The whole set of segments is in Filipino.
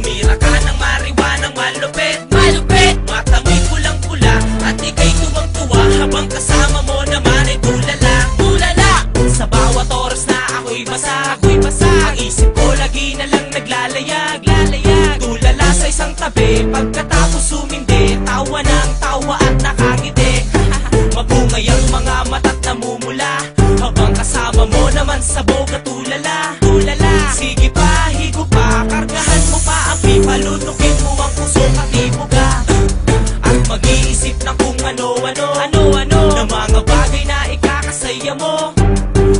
Tumira ka ng mariwanang malupit, malupit. Matamoy pulang-pula at ika'y tuwang-tuwa habang kasama mo naman ay tulala, tulala. Sa bawat oras na ako'y basa, ako'y basa. Ang isip ko lagi na lang naglalayag, lalayag. Tulala sa isang tabi, pagkatapos sumindi, tawa ng tawa at nakangiti. Mabungay ang mga mata't namumula habang kasama mo naman sabog at tulala, tulala. Sige pa, higo pa, kargahan mo pa ang pipa, lunukin mo ang puso at ibuga. At mag-iisip na kung ano-ano, ano-ano na mga bagay na ikakasaya mo.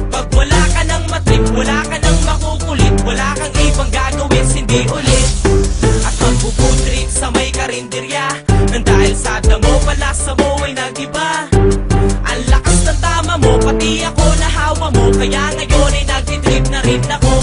Pag wala ka ng matrip, wala ka ng makukulit, wala kang ibang gagawin, hindi ulit. At magpuputrip sa may karinderya nang dahil sa damo, palasa mo ay nag-iba. Ang lakas ng tama mo, pati ako nahawa mo, kaya ngayon ay nagtitrip na rin ako.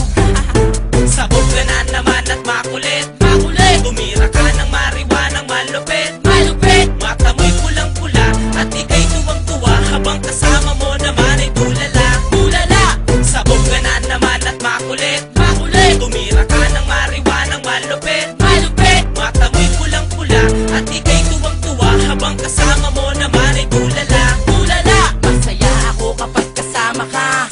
Sabog ka na naman at makulit, makulit. Tumira ka ng mariwanang malupit, malupit. Matamoy pulang-pula at ika'y tuwang-tuwa habang kasama mo naman ay tulala, tulala. Sabog ka na naman at makulit, makulit. Tumira ka ng mariwanang malupit, malupit. Matamoy pulang-pula at ika'y tuwang-tuwa habang kasama mo naman ay tulala, tulala. Masaya ako kapag kasama ka,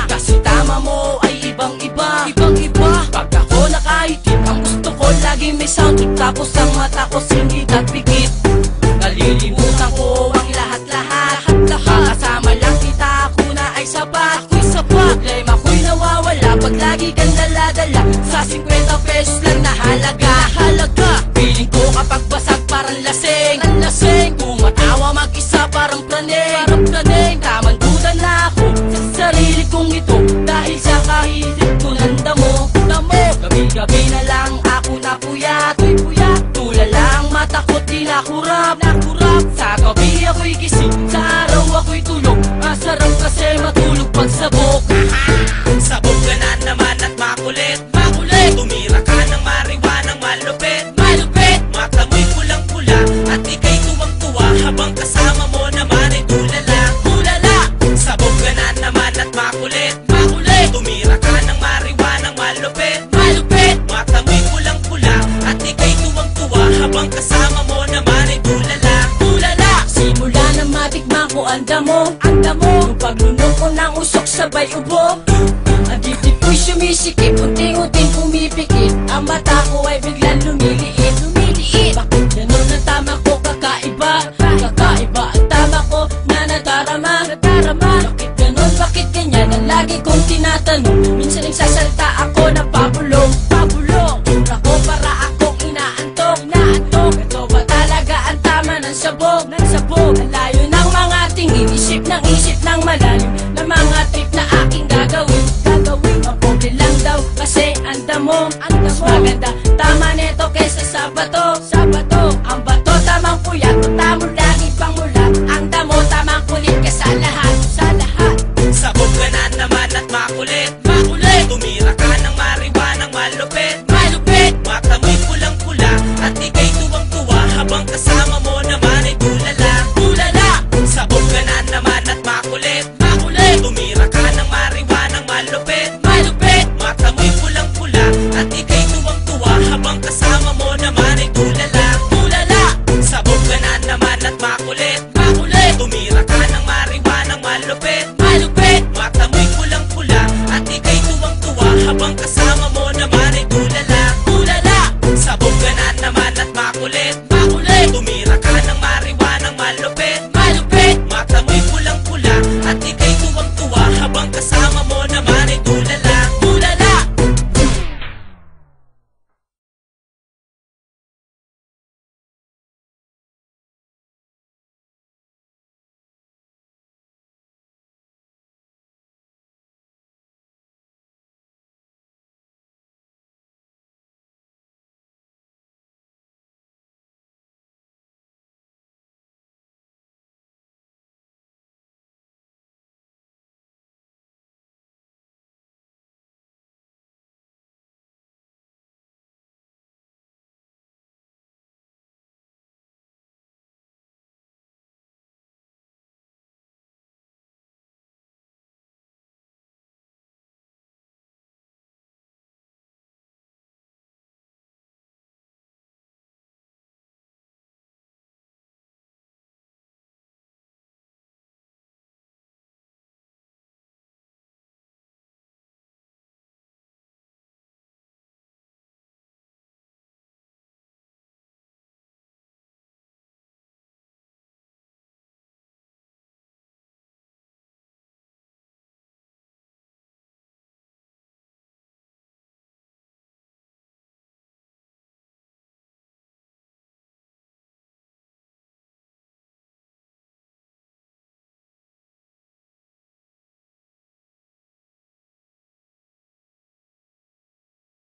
kasi tama mo ay ibang-iba, ibang-iba. Pag ako nakaitim, ang gusto ko lagi may sound trip, tapos ang mata ko singit at pikit. Nalilimutan ko ang lahat-lahat, kasama lang kita, ako na ay sapat, ako'y sapat. Problema ko'y nawawala pag lagi kang dala-dala sa 50 pesos lang na halaga, halaga. Feeling ko kapag basag parang lasing, ang lasing. Tumatawa mag-isa parang praning, parang praning. Tamang-duda na ako sa sarili kong ito dahil sa kahilit ko ng damo, damo. Gabi-gabi na lang ako napuyat, puyat. Tulala ang mata ko't di nakurap, nakurap. Sa gabi ako'y gising, sa araw ako'y tulog. Masarap kasi matulog pag sabog. Sabog ka na naman at makulit, makulit. Tumira ka ng mariwanang malupit, malupit. Matamoy pulang-pula at ika'y tuwang-tuwa habang kasama mo naman ay tulala, tulala. Sabog ka na naman at makulit, makulit. Tumira ka ng mariwanang malupit, malupit. Matamoy pulang-pula at ika'y tuwang-tuwa habang kasama mo naman ay tulala, tulala. Simula na matikman ko ang damo, ang damo. Nung paglunok ko ng usok sabay ubo, ang dibdib ko'y sumisikip, unting-unting pumipikit. Ang mata ko ay biglang lumiliit, lumiliit. Bakit ganun ang tama ko kakaiba, kakaiba ang tama ko na nadarama, nadarama. Bakit ganun, bakit ganyan ang lagi kong tinatanong. Minsan nagsasalta ako ng pabulong, pabulong. Tura ko para akong inaantok, inaantok. Ito ba talaga ang tama ng sabog, ng sabog? Ang layo ng mga tingin, isip ng malalim na mga trip na aking gagawin, gagawin. Ang pobre lang daw kasi ang damo, mas maganda tama neto kesa sa bato.